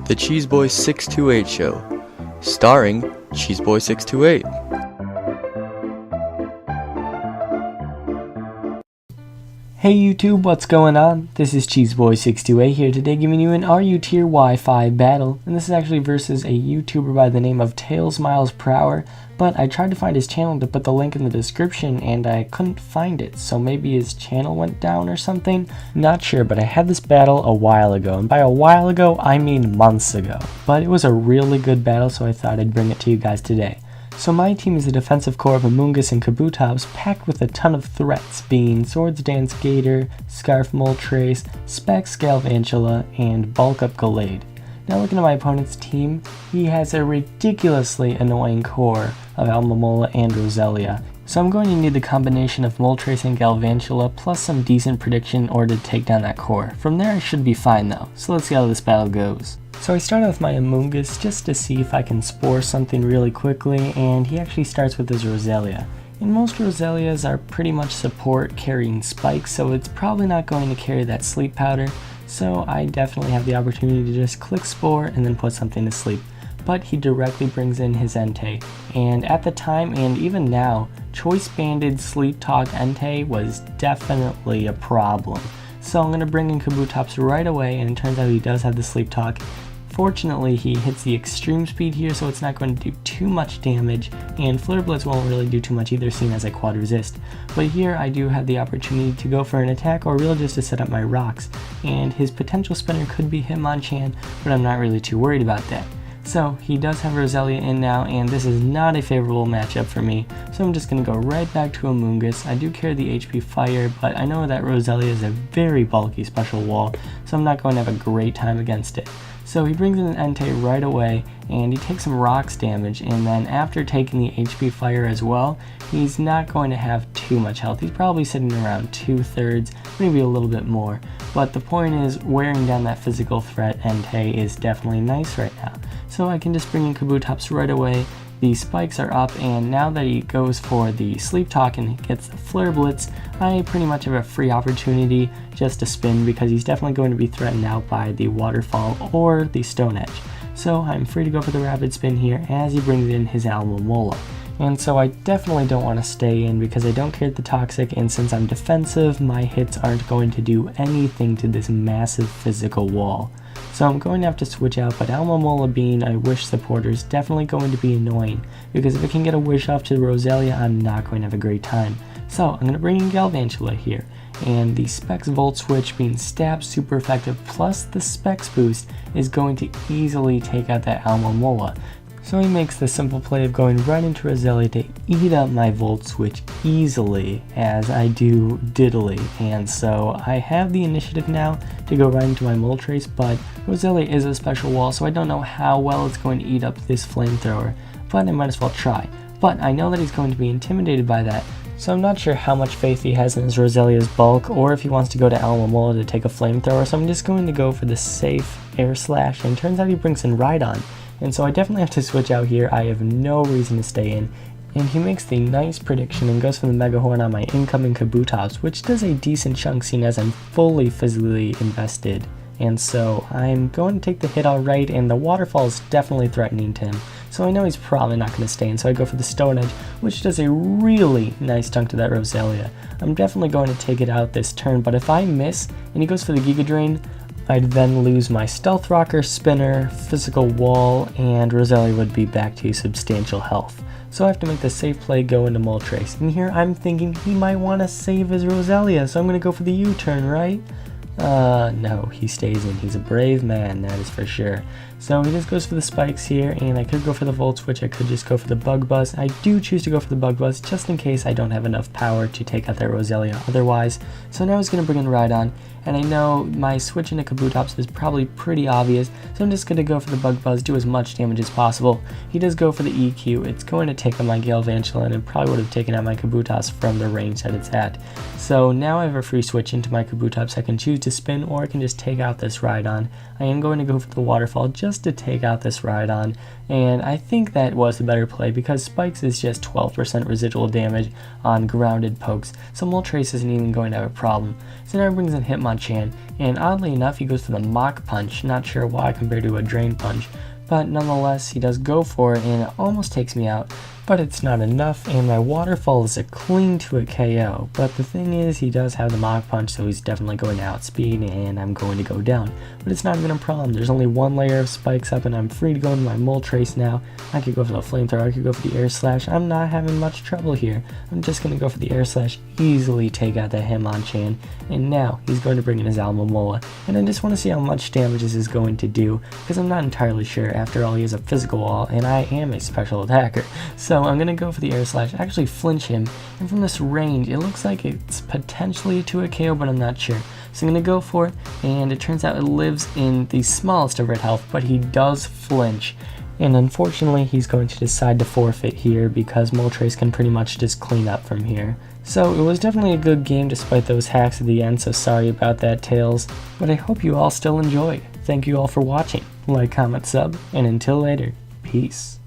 The Cheeseboy 628 Show, starring Cheeseboy 628. Hey YouTube, what's going on? This is Cheeseboy628 here today giving you an RU tier Wi-Fi battle, and this is actually versus a YouTuber by the name of Tails Miles Per Hour, but I tried to find his channel to put the link in the description and I couldn't find it, so maybe his channel went down or something? Not sure, but I had this battle a while ago, and by a while ago I mean months ago, but it was a really good battle, so I thought I'd bring it to you guys today. So my team is a defensive core of Amoonguss and Kabutops packed with a ton of threats, being Swords Dance Gator, Scarf Moltres, Specs Galvantula, and Bulk Up Gallade. Now looking at my opponent's team, he has a ridiculously annoying core of Alomomola and Roselia. So I'm going to need the combination of Moltres and Galvantula plus some decent prediction in order to take down that core. From there I should be fine though, so let's see how this battle goes. So I start out with my Amoonguss just to see if I can spore something really quickly, and he actually starts with his Roselia. And most Roselias are pretty much support carrying spikes, so it's probably not going to carry that sleep powder, so I definitely have the opportunity to just click spore and then put something to sleep. But he directly brings in his Entei, and at the time and even now, choice banded sleep talk Entei was definitely a problem. So I'm going to bring in Kabutops right away, and it turns out he does have the sleep talk. Fortunately, he hits the extreme speed here, so it's not going to do too much damage, and Flare Blitz won't really do too much either, seeing as I quad resist. But here I do have the opportunity to go for an attack, or really just to set up my rocks, and his potential spinner could be Hitmonchan, but I'm not really too worried about that. So he does have Roselia in now, and this is not a favorable matchup for me, so I'm just going to go right back to Amoonguss. I do carry the HP Fire, but I know that Roselia is a very bulky special wall, so I'm not going to have a great time against it. So he brings in an Entei right away, and he takes some rocks damage, and then after taking the HP Fire as well, he's not going to have too much health. He's probably sitting around 2/3, maybe a little bit more. But the point is, wearing down that physical threat Entei is definitely nice right now. So I can just bring in Kabutops right away. The spikes are up, and now that he goes for the Sleep Talk and gets the Flare Blitz, I pretty much have a free opportunity just to spin, because he's definitely going to be threatened out by the Waterfall or the Stone Edge. So I'm free to go for the Rapid Spin here as he brings in his Alomomola. And so I definitely don't want to stay in because I don't care the Toxic, and since I'm defensive, my hits aren't going to do anything to this massive physical wall. So I'm going to have to switch out, but Alomomola being a Wish supporter is definitely going to be annoying, because if it can get a Wish off to Roselia, I'm not going to have a great time. So I'm going to bring in Galvantula here, and the Specs Volt Switch being Stab super effective plus the Specs boost is going to easily take out that Alomomola. So he makes the simple play of going right into Roselia to eat up my Volt Switch easily, as I do diddly, and so I have the initiative now to go right into my Moltres, but Roselia is a special wall, so I don't know how well it's going to eat up this flamethrower, but I might as well try. But I know that he's going to be intimidated by that, so I'm not sure how much faith he has in his Roselia's bulk, or if he wants to go to Alomomola to take a flamethrower, so I'm just going to go for the safe Air Slash, and turns out he brings in Rhydon. And so I definitely have to switch out here. I have no reason to stay in. And he makes the nice prediction and goes for the Mega Horn on my incoming Kabutops, which does a decent chunk seeing as I'm fully physically invested. And so I'm going to take the hit alright, and the Waterfall is definitely threatening to him. So I know he's probably not going to stay in, so I go for the Stone Edge, which does a really nice chunk to that Roselia. I'm definitely going to take it out this turn, but if I miss and he goes for the Giga Drain, I'd then lose my Stealth Rocker, Spinner, Physical Wall, and Roselia would be back to substantial health. So I have to make the safe play go into Moltres. And here I'm thinking he might want to save his Roselia, so I'm going to go for the U-turn, right? No, he stays in. He's a brave man, that is for sure. So he just goes for the spikes here, and I could go for the Volt Switch, I could just go for the Bug Buzz. I do choose to go for the Bug Buzz, just in case I don't have enough power to take out that Roselia otherwise. So now he's going to bring in Rhydon, and I know my switch into Kabutops is probably pretty obvious, so I'm just going to go for the Bug Buzz, do as much damage as possible. He does go for the EQ, it's going to take out my Galvantula, and it probably would have taken out my Kabutops from the range that it's at. So now I have a free switch into my Kabutops. I can choose to spin, or I can just take out this Rhydon. I am going to go for the Waterfall just to take out this Rhydon, and I think that was the better play because Spikes is just 12% residual damage on grounded pokes, so Moltres isn't even going to have a problem. So now it brings in Hitmonchan. Hitmonchan, and oddly enough he goes for the Mach Punch, not sure why compared to a Drain Punch, but nonetheless he does go for it and it almost takes me out, but it's not enough, and my Waterfall is a clean to a KO. But the thing is, he does have the Mach Punch, so he's definitely going to outspeed, and I'm going to go down. But it's not even a problem. There's only one layer of spikes up, and I'm free to go into my Moltres now. I could go for the Flamethrower, I could go for the Air Slash. I'm not having much trouble here. I'm just going to go for the Air Slash, easily take out the Hitmonchan, and now he's going to bring in his Alomomola. And I just want to see how much damage this is going to do, because I'm not entirely sure. After all, he has a physical wall, and I am a special attacker. So I'm going to go for the Air Slash, actually flinch him, and from this range, it looks like it's potentially to a KO, but I'm not sure. So I'm going to go for it, and it turns out it lives in the smallest of red health, but he does flinch. And unfortunately, he's going to decide to forfeit here because Moltres can pretty much just clean up from here. So it was definitely a good game despite those hacks at the end, so sorry about that, Tails. But I hope you all still enjoyed. Thank you all for watching. Like, comment, sub, and until later, peace.